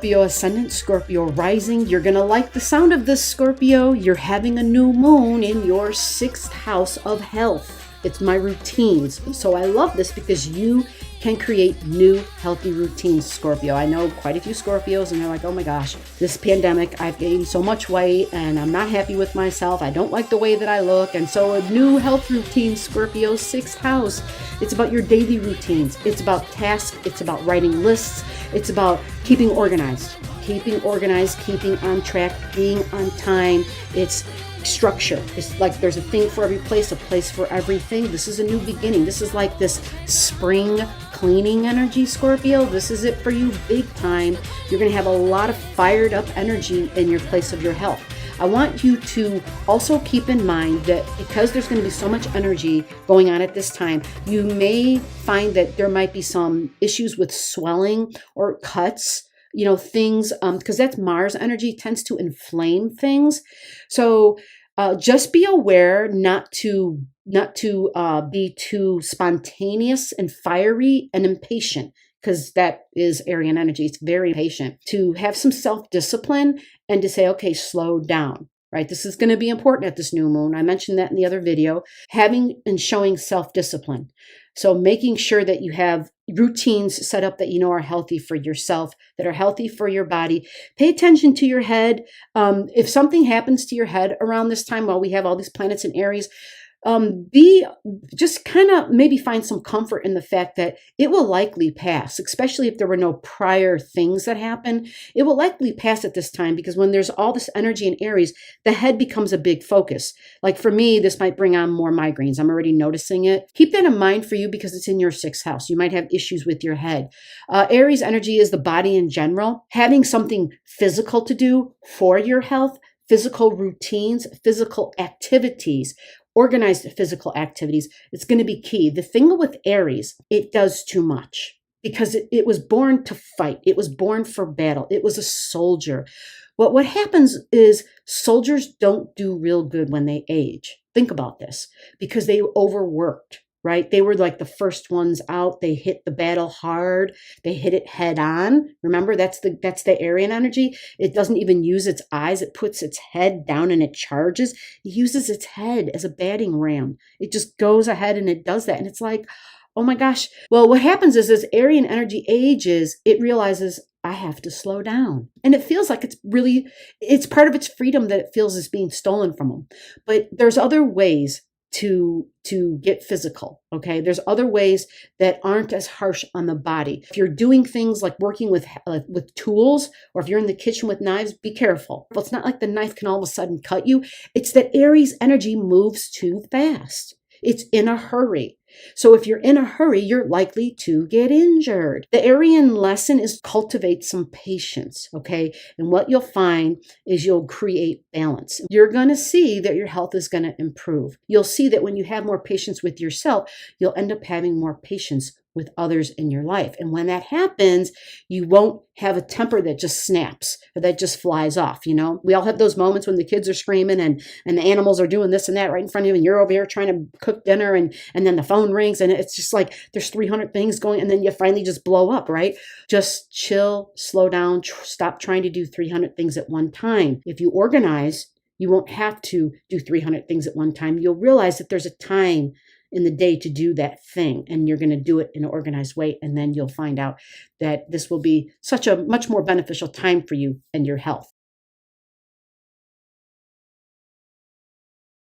Scorpio ascendant, Scorpio rising. You're going to like the sound of this, Scorpio. You're having a new moon in your 6th house of health. It's my routines. So I love this because you can create new healthy routines, Scorpio. I know quite a few Scorpios and they're like, oh my gosh, this pandemic, I've gained so much weight and I'm not happy with myself. I don't like the way that I look. And so a new health routine, Scorpio, 6th house. It's about your daily routines. It's about tasks. It's about writing lists. It's about keeping organized, keeping on track, being on time. It's structure. It's like there's a thing for every place, a place for everything. This is a new beginning. This is like this spring cleaning energy, Scorpio. This is it for you big time. You're going to have a lot of fired up energy in your place of your health. I want you to also keep in mind that because there's going to be so much energy going on at this time, you may find that there might be some issues with swelling or cuts, things, because that's Mars energy, tends to inflame things. So just be aware not to be too spontaneous and fiery and impatient, because that is Arian energy. It's very patient. To have some self-discipline and to say, okay, slow down, right? This is going to be important at this new moon. I mentioned that in the other video, having and showing self-discipline. So making sure that you have routines set up that you know are healthy for yourself, that are healthy for your body. Pay attention to your head. If something happens to your head around this time while we have all these planets in Aries, just kind of maybe find some comfort in the fact that it will likely pass, especially if there were no prior things that happen. It will likely pass at this time because when there's all this energy in Aries, the head becomes a big focus. Like for me, this might bring on more migraines. I'm already noticing it. Keep that in mind for you because it's in your 6th house. You might have issues with your head. Aries energy is the body in general. Having something physical to do for your health, physical routines, physical activities, organized physical activities, it's going to be key. The thing with Aries, it does too much because it was born to fight. It was born for battle. It was a soldier. What happens is soldiers don't do real good when they age. Think about this, because they overworked, right? They were like the first ones out. They hit the battle hard. They hit it head on. Remember, that's the Arian energy. It doesn't even use its eyes. It puts its head down and it charges. It uses its head as a battering ram. It just goes ahead and it does that. And it's like, oh my gosh. Well, what happens is as Arian energy ages, it realizes I have to slow down. And it feels like it's part of its freedom that it feels is being stolen from them. But there's other ways to get physical, okay? There's other ways that aren't as harsh on the body. If you're doing things like working with tools, or if you're in the kitchen with knives, be careful. Well, it's not like the knife can all of a sudden cut you. It's that Aries energy moves too fast. It's in a hurry. So if you're in a hurry, you're likely to get injured. The Arian lesson is cultivate some patience, okay? And what you'll find is you'll create balance. You're going to see that your health is going to improve. You'll see that when you have more patience with yourself, you'll end up having more patience with others in your life. And when that happens, you won't have a temper that just snaps or that just flies off. We all have those moments when the kids are screaming and the animals are doing this and that right in front of you, and you're over here trying to cook dinner and then the phone rings and it's just like there's 300 things going, and then you finally just blow up, right? Just chill, slow down, stop trying to do 300 things at one time. If you organize, you won't have to do 300 things at one time. You'll realize that there's a time in the day to do that thing, and you're going to do it in an organized way, and then you'll find out that this will be such a much more beneficial time for you and your health.